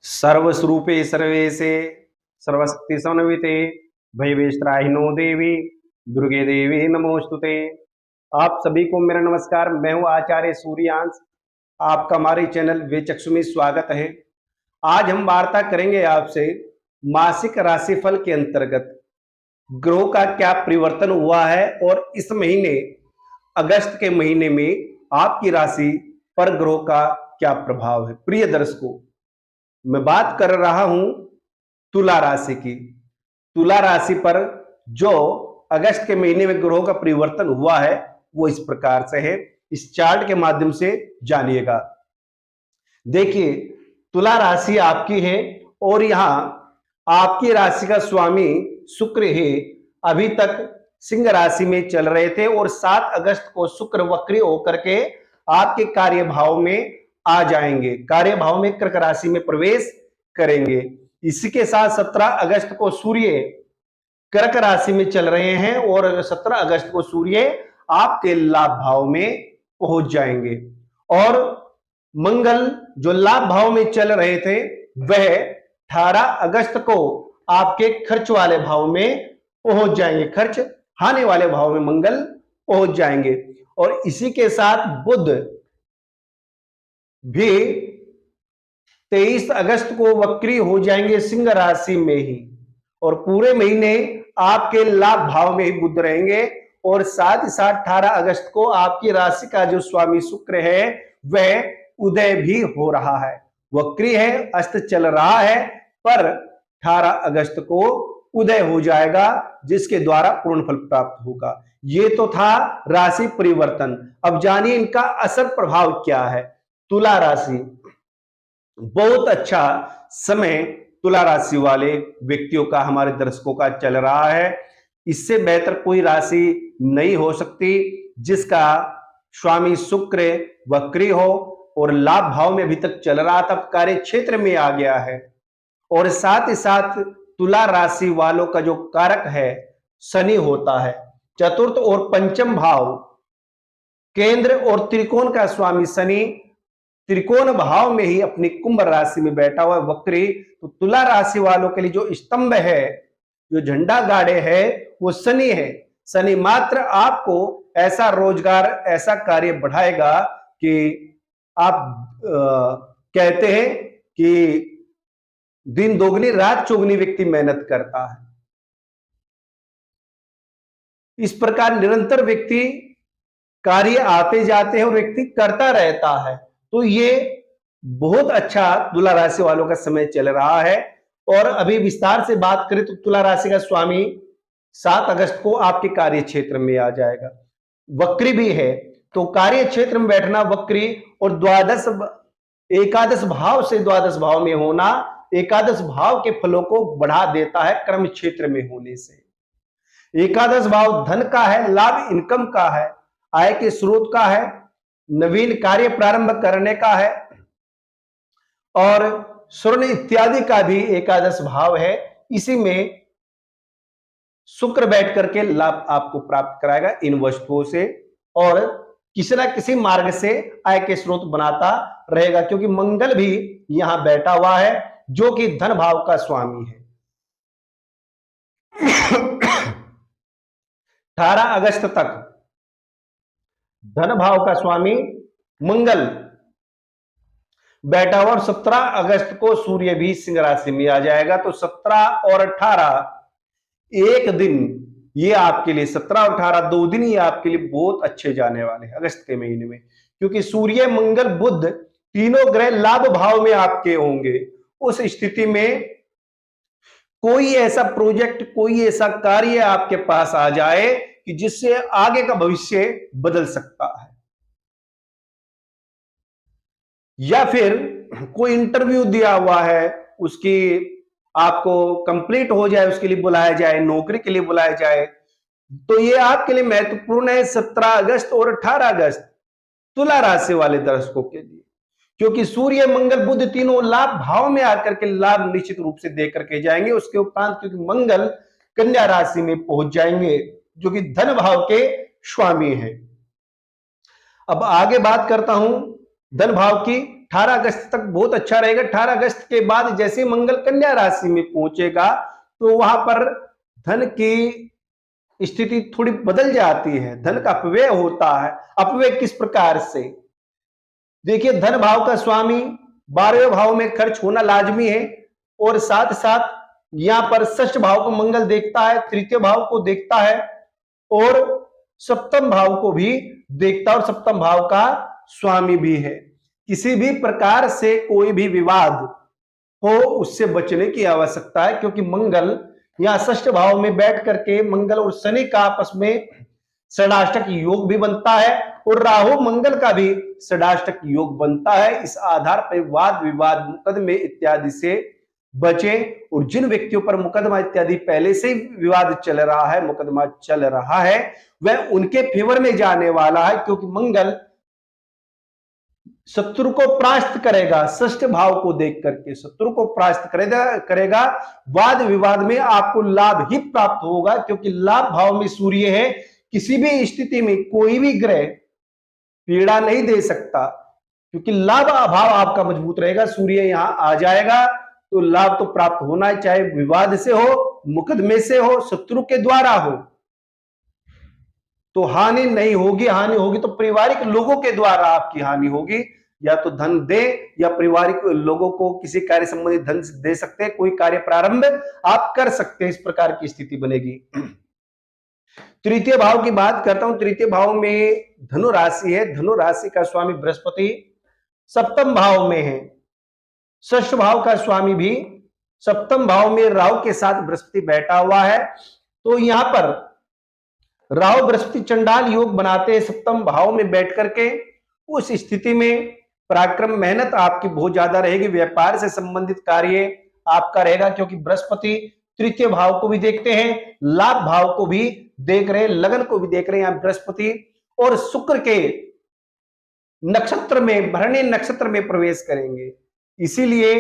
सर्वस्वरूपे सर्वेशे सर्वशक्ति समन्विते भयवेष्ट्राहिनो देवी दुर्गे देवी नमोस्तुते। आप सभी को मेरा नमस्कार। मैं हूं आचार्य सूर्यांश। आपका हमारे चैनल वेचक्षु में स्वागत है। आज हम वार्ता करेंगे आपसे मासिक राशिफल के अंतर्गत ग्रहों का क्या परिवर्तन हुआ है और इस महीने अगस्त के महीने में आपकी राशि पर ग्रहों का क्या प्रभाव है। प्रिय दर्शकों, मैं बात कर रहा हूं तुला राशि की। तुला राशि पर जो अगस्त के महीने में ग्रहों का परिवर्तन हुआ है वो इस प्रकार से है, इस चार्ट के माध्यम से जानिएगा। देखिए, तुला राशि आपकी है और यहां आपकी राशि का स्वामी शुक्र है। अभी तक सिंह राशि में चल रहे थे और 7 अगस्त को शुक्र वक्री होकर के आपके कार्य भाव में आ जाएंगे, कार्य भाव में कर्क राशि में प्रवेश करेंगे। इसी के साथ 17 अगस्त को सूर्य कर्क राशि में चल रहे हैं और 17 अगस्त को सूर्य आपके लाभ भाव में पहुंच जाएंगे और मंगल जो लाभ भाव में चल रहे थे वह 18 अगस्त को आपके खर्च वाले भाव में पहुंच जाएंगे, खर्च हानि वाले भाव में मंगल पहुंच जाएंगे। और इसी के साथ बुध भी 23 अगस्त को वक्री हो जाएंगे सिंह राशि में ही और पूरे महीने आपके लाभ भाव में ही बुध रहेंगे। और साथ ही साथ 18 अगस्त को आपकी राशि का जो स्वामी शुक्र है वह उदय भी हो रहा है, वक्री है, अस्त चल रहा है, पर 18 अगस्त को उदय हो जाएगा जिसके द्वारा पूर्ण फल प्राप्त होगा। ये तो था राशि परिवर्तन। अब जानिए इनका असर प्रभाव क्या है। तुला राशि, बहुत अच्छा समय तुला राशि वाले व्यक्तियों का, हमारे दर्शकों का चल रहा है। इससे बेहतर कोई राशि नहीं हो सकती जिसका स्वामी शुक्र वक्री हो और लाभ भाव में अभी तक चल रहा था, कार्य क्षेत्र में आ गया है। और साथ ही साथ तुला राशि वालों का जो कारक है शनि होता है। चतुर्थ और पंचम भाव, केंद्र और त्रिकोण का स्वामी शनि त्रिकोण भाव में ही अपनी कुंभ राशि में बैठा हुआ है वक्री। तो तुला राशि वालों के लिए जो स्तंभ है, जो झंडा गाड़े है, वो शनि है। शनि मात्र आपको ऐसा रोजगार, ऐसा कार्य बढ़ाएगा कि आप कहते हैं कि दिन दोगुनी रात चौगुनी व्यक्ति मेहनत करता है। इस प्रकार निरंतर व्यक्ति कार्य आते जाते हैं और व्यक्ति करता रहता है। तो ये बहुत अच्छा तुला राशि वालों का समय चल रहा है। और अभी विस्तार से बात करें तो तुला राशि का स्वामी 7 अगस्त को आपके कार्य क्षेत्र में आ जाएगा, वक्री भी है। तो कार्य क्षेत्र में बैठना वक्री और एकादश भाव से द्वादश भाव में होना एकादश भाव के फलों को बढ़ा देता है। कर्म क्षेत्र में होने से एकादश भाव धन का है, लाभ इनकम का है, आय के स्रोत का है, नवीन कार्य प्रारंभ करने का है और स्वर्ण इत्यादि का भी एकादश भाव है। इसी में शुक्र बैठ करके लाभ आपको प्राप्त कराएगा इन वस्तुओं से और किसी ना किसी मार्ग से आय के स्रोत बनाता रहेगा, क्योंकि मंगल भी यहां बैठा हुआ है जो कि धन भाव का स्वामी है। 18 अगस्त तक धन भाव का स्वामी मंगल बैठा हुआ और 17 अगस्त को सूर्य भी सिंह राशि में आ जाएगा। तो 17 और 18 एक दिन ये आपके लिए, 17 और 18 2 दिन ये आपके लिए बहुत अच्छे जाने वाले हैं अगस्त के महीने में, क्योंकि सूर्य मंगल बुध तीनों ग्रह लाभ भाव में आपके होंगे। उस स्थिति में कोई ऐसा प्रोजेक्ट, कोई ऐसा कार्य आपके पास आ जाए कि जिससे आगे का भविष्य बदल सकता है, या फिर कोई इंटरव्यू दिया हुआ है उसकी आपको कंप्लीट हो जाए, उसके लिए बुलाया जाए, नौकरी के लिए बुलाया जाए, तो ये आपके लिए महत्वपूर्ण है 17 अगस्त और 18 अगस्त तुला राशि वाले दर्शकों के लिए, क्योंकि सूर्य मंगल बुध तीनों लाभ भाव में आकर के लाभ निश्चित रूप से दे करके जाएंगे। उसके उपरांत क्योंकि मंगल कन्या राशि में पहुंच जाएंगे जो कि धन भाव के स्वामी है। अब आगे बात करता हूं धन भाव की, 18 अगस्त तक बहुत अच्छा रहेगा। 18 अगस्त के बाद जैसे मंगल कन्या राशि में पहुंचेगा तो वहां पर धन की स्थिति थोड़ी बदल जाती है, धन का अपव्यय होता है। अपव्यय किस प्रकार से? देखिए, धन भाव का स्वामी 12वें भाव में खर्च होना लाजमी है, और साथ साथ यहां पर षष्ठ भाव को मंगल देखता है, तृतीय भाव को देखता है और सप्तम भाव को भी देखता है, और सप्तम भाव का स्वामी भी है। किसी भी प्रकार से कोई भी विवाद हो उससे बचने की आवश्यकता है, क्योंकि मंगल यहां षष्ठ भाव में बैठ करके मंगल और शनि का आपस में षडाष्टक योग भी बनता है, और राहु मंगल का भी षडाष्टक योग बनता है। इस आधार पर वाद विवाद मुकदमे इत्यादि से बचे, और जिन व्यक्तियों पर मुकदमा इत्यादि पहले से ही विवाद चल रहा है, मुकदमा चल रहा है, वह उनके फेवर में जाने वाला है, क्योंकि मंगल शत्रु को परास्त करेगा। षष्ठ भाव को देख करके शत्रु को परास्त करेगा। वाद विवाद में आपको लाभ ही प्राप्त होगा, क्योंकि लाभ भाव में सूर्य है। किसी भी स्थिति में कोई भी ग्रह पीड़ा नहीं दे सकता, क्योंकि लाभ अभाव आपका मजबूत रहेगा। सूर्य यहां आ जाएगा तो लाभ तो प्राप्त होना है, चाहे विवाद से हो, मुकदमे से हो, शत्रु के द्वारा हो, तो हानि नहीं होगी। हानि होगी तो पारिवारिक लोगों के द्वारा आपकी हानि होगी। या तो धन दे, या पारिवारिक लोगों को किसी कार्य संबंधी धन दे सकते हैं, कोई कार्य प्रारंभ आप कर सकते हैं, इस प्रकार की स्थिति बनेगी। तृतीय भाव की बात करता हूं। तृतीय भाव में धनु राशि है, धनु राशि का स्वामी बृहस्पति सप्तम भाव में है। षष्ठ भाव का स्वामी भी सप्तम भाव में राहु के साथ बृहस्पति बैठा हुआ है। तो यहां पर राहु बृहस्पति चंडाल योग बनाते हैं सप्तम भाव में बैठ करके। उस स्थिति में पराक्रम मेहनत आपकी बहुत ज्यादा रहेगी। व्यापार से संबंधित कार्य आपका रहेगा, क्योंकि बृहस्पति तृतीय भाव को भी देखते हैं, लाभ भाव को भी देख रहे हैं, लगन को भी देख रहे हैं यहां बृहस्पति, और शुक्र के नक्षत्र में, भरणी नक्षत्र में प्रवेश करेंगे। इसीलिए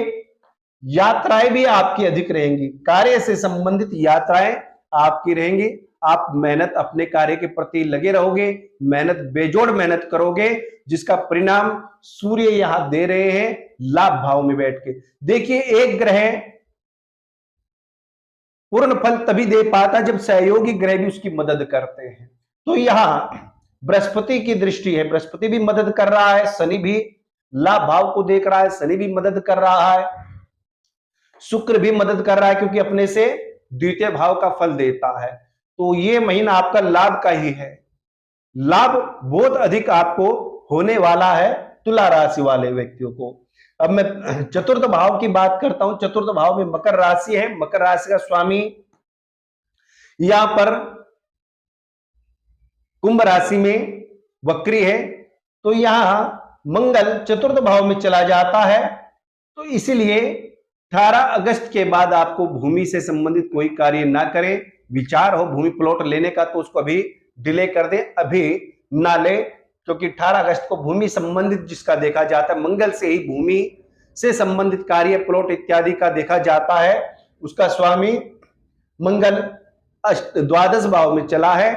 यात्राएं भी आपकी अधिक रहेंगी, कार्य से संबंधित यात्राएं आपकी रहेंगी। आप मेहनत अपने कार्य के प्रति लगे रहोगे, मेहनत बेजोड़ मेहनत करोगे, जिसका परिणाम सूर्य यहां दे रहे हैं लाभ भाव में बैठ के। देखिए, एक ग्रह पूर्ण फल तभी दे पाता जब सहयोगी ग्रह भी उसकी मदद करते हैं। तो यहां बृहस्पति की दृष्टि है, बृहस्पति भी मदद कर रहा है, शनि भी लाभ भाव को देख रहा है, शनि भी मदद कर रहा है, शुक्र भी मदद कर रहा है, क्योंकि अपने से द्वितीय भाव का फल देता है। तो ये महीना आपका लाभ का ही है, लाभ बहुत अधिक आपको होने वाला है तुला राशि वाले व्यक्तियों को। अब मैं चतुर्थ भाव की बात करता हूं। चतुर्थ भाव में मकर राशि है, मकर राशि का स्वामी यहां पर कुंभ राशि में वक्री है, तो यहां मंगल चतुर्थ भाव में चला जाता है। तो इसलिए 18 अगस्त के बाद आपको भूमि से संबंधित कोई कार्य ना करें। विचार हो भूमि प्लॉट लेने का तो उसको अभी डिले कर दें, अभी ना ले, क्योंकि 18 अगस्त को भूमि संबंधित जिसका देखा जाता है, मंगल से ही भूमि से संबंधित कार्य प्लॉट इत्यादि का देखा जाता है, उसका स्वामी मंगल द्वादश भाव में चला है,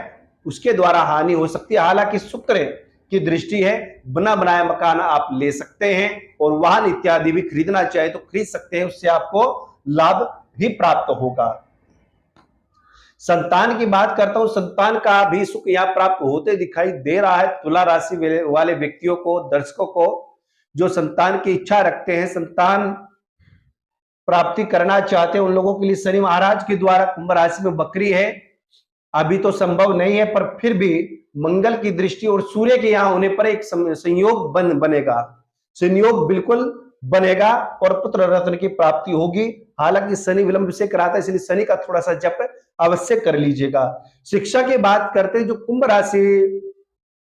उसके द्वारा हानि हो सकती है। हालांकि शुक्र की दृष्टि है, बना बनाया मकान आप ले सकते हैं, और वाहन इत्यादि भी खरीदना चाहे तो खरीद सकते हैं, उससे आपको लाभ भी प्राप्त होगा। संतान की बात करता हूं, संतान का भी सुख यहां प्राप्त होते दिखाई दे रहा है। तुला राशि वाले व्यक्तियों को, दर्शकों को जो संतान की इच्छा रखते हैं, संतान प्राप्ति करना चाहते हैं, उन लोगों के लिए शनि महाराज के द्वारा कुंभ राशि में वक्री है, अभी तो संभव नहीं है, पर फिर भी मंगल की दृष्टि और सूर्य के यहां होने पर एक संयोग बनेगा, संयोग बिल्कुल बनेगा, और पुत्र रत्न की प्राप्ति होगी। हालांकि शनि विलंब से कराता है, इसलिए शनि का थोड़ा सा जप अवश्य कर लीजिएगा। शिक्षा की बात करते हैं, जो कुंभ राशि,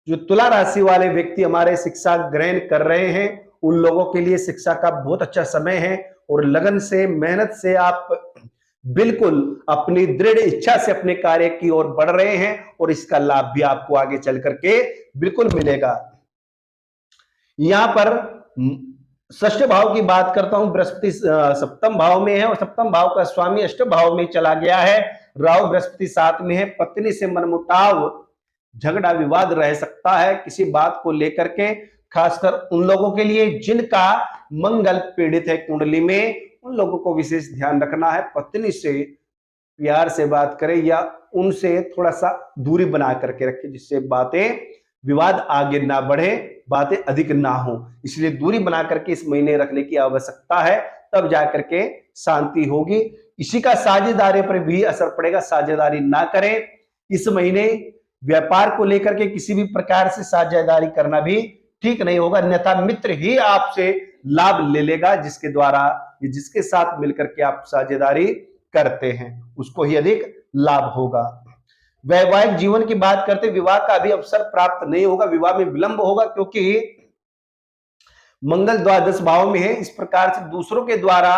जो तुला राशि वाले व्यक्ति हमारे शिक्षा ग्रहण कर रहे हैं, उन लोगों के लिए शिक्षा का बहुत अच्छा समय है, और लगन से, मेहनत से आप बिल्कुल अपनी दृढ़ इच्छा से अपने कार्य की ओर बढ़ रहे हैं, और इसका लाभ भी आपको आगे चल करके बिल्कुल मिलेगा। यहां पर षष्ठ भाव की बात करता हूं, बृहस्पति सप्तम भाव में है, और सप्तम भाव का स्वामी अष्टम भाव में चला गया है। राहु बृहस्पति साथ में है, पत्नी से मनमुटाव, झगड़ा विवाद रह सकता है किसी बात को लेकर के, खासकर उन लोगों के लिए जिनका मंगल पीड़ित है कुंडली में, उन लोगों को विशेष ध्यान रखना है। पत्नी से प्यार से बात करें या उनसे थोड़ा सा दूरी बना करके रखें, जिससे बातें विवाद आगे ना बढ़े, बातें अधिक ना हो। इसलिए दूरी बना करके इस महीने रखने की आवश्यकता है, तब जाकर के शांति होगी। इसी का साझेदारी पर भी असर पड़ेगा, साझेदारी ना करें। इस महीने व्यापार को लेकर के किसी भी प्रकार से साझेदारी करना भी ठीक नहीं होगा, अन्यथा मित्र ही आपसे लाभ ले लेगा, जिसके द्वारा जिसके साथ मिलकर के आप साझेदारी करते हैं उसको ही अधिक लाभ होगा। वैवाहिक जीवन की बात करते, विवाह का भी अवसर प्राप्त नहीं होगा, विवाह में विलंब होगा, क्योंकि मंगल द्वादश भाव में है। इस प्रकार से दूसरों के द्वारा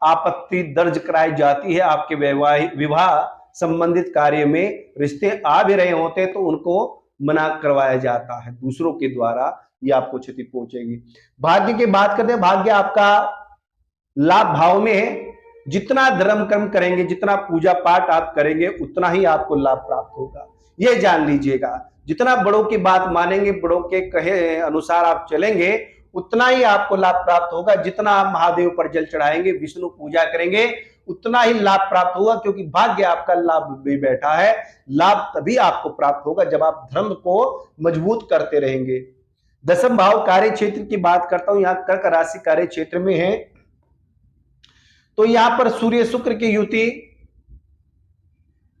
आपत्ति दर्ज कराई जाती है। आपके वैवाहिक विवाह संबंधित कार्य में रिश्ते आ भी रहे होते तो उनको मना करवाया जाता है दूसरों के द्वारा, ये आपको क्षति पहुंचेगी। भाग्य की बात करते हैं, भाग्य आपका लाभ भाव में है। जितना धर्म कर्म करेंगे, जितना पूजा पाठ आप करेंगे, उतना ही आपको लाभ प्राप्त होगा, यह जान लीजिएगा। जितना बड़ों की बात मानेंगे, बड़ों के कहे अनुसार आप चलेंगे, उतना ही आपको लाभ प्राप्त होगा। जितना आप महादेव पर जल चढ़ाएंगे, विष्णु पूजा करेंगे, उतना ही लाभ प्राप्त होगा, क्योंकि भाग्य आपका लाभ भी बैठा है। लाभ तभी आपको प्राप्त होगा जब आप धर्म को मजबूत करते रहेंगे। दसम भाव कार्य क्षेत्र की बात करता हूं, यहां कर्क राशि कार्य क्षेत्र में है, तो यहां पर सूर्य शुक्र की युति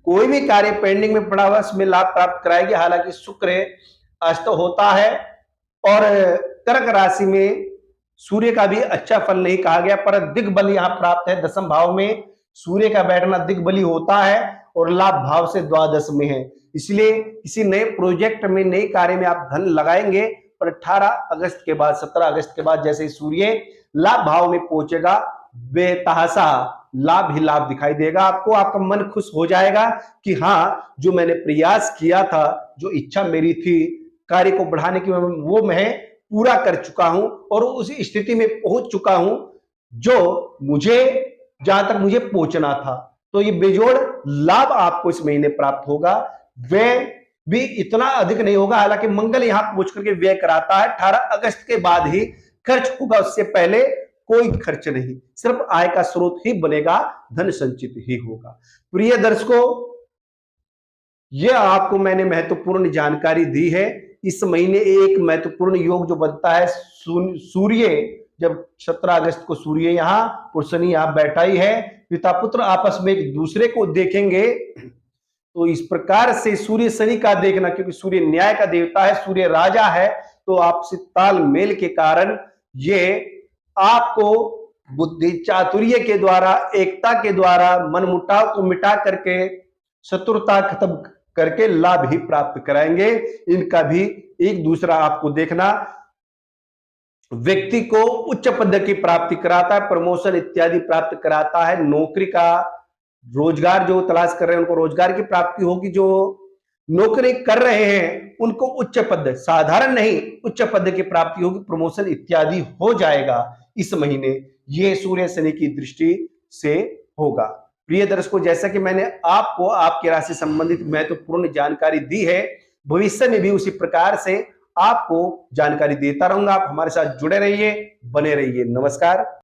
कोई भी कार्य पेंडिंग में पड़ा हुआ उसमें लाभ प्राप्त कराएगी। हालांकि शुक्र अस्त होता है और कर्क राशि में सूर्य का भी अच्छा फल नहीं कहा गया, पर दिग्बल यहां प्राप्त है। दसम भाव में सूर्य का बैठना दिग्बली होता है और लाभ भाव से द्वादश में है। इसलिए किसी नए प्रोजेक्ट में, नए कार्य में आप धन लगाएंगे, पर 18 अगस्त के बाद, 17 अगस्त के बाद जैसे सूर्य लाभ भाव में पहुंचेगा, बेतहासा लाभ ही लाभ दिखाई देगा आपको। आपका मन खुश हो जाएगा कि हाँ, जो मैंने प्रयास किया था, जो इच्छा मेरी थी कार्य को बढ़ाने की, वो मैं पूरा कर चुका हूं और उस स्थिति में पहुंच चुका हूं जो मुझे, जहां तक मुझे पहुंचना था। तो ये बेजोड़ लाभ आपको इस महीने प्राप्त होगा। व्यय भी इतना अधिक नहीं होगा, हालांकि मंगल यहां पहुंच करके व्यय कराता है। 18 अगस्त के बाद ही खर्च होगा, उससे पहले कोई खर्च नहीं, सिर्फ आय का स्रोत ही बनेगा, धन संचित ही होगा। प्रिय दर्शकों, यह आपको मैंने महत्वपूर्ण जानकारी दी है। इस महीने एक महत्वपूर्ण योग जो बनता है, सूर्य जब 17 अगस्त को सूर्य यहां और शनि यहां बैठा ही है, पिता पुत्र आपस में एक दूसरे को देखेंगे। तो इस प्रकार से सूर्य शनि का देखना, क्योंकि सूर्य न्याय का देवता है, सूर्य राजा है, तो आपसी तालमेल के कारण ये आपको बुद्धि चातुर्य के द्वारा, एकता के द्वारा, मनमुटाव को मिटा करके, शत्रुता खत्म करके लाभ ही प्राप्त कराएंगे। इनका भी एक दूसरा आपको देखना, व्यक्ति को उच्च पद की प्राप्ति कराता है, प्रमोशन इत्यादि प्राप्त कराता है। नौकरी का, रोजगार जो तलाश कर रहे हैं उनको रोजगार की प्राप्ति होगी। जो नौकरी कर रहे हैं उनको उच्च पद, साधारण नहीं उच्च पद की प्राप्ति होगी, प्रमोशन इत्यादि हो जाएगा इस महीने। यह सूर्य शनि की दृष्टि से होगा। प्रिय दर्शकों, जैसा कि मैंने आपको आपकी राशि संबंधित महत्वपूर्ण जानकारी दी है, भविष्य में भी उसी प्रकार से आपको जानकारी देता रहूंगा। आप हमारे साथ जुड़े रहिए, बने रहिए। नमस्कार।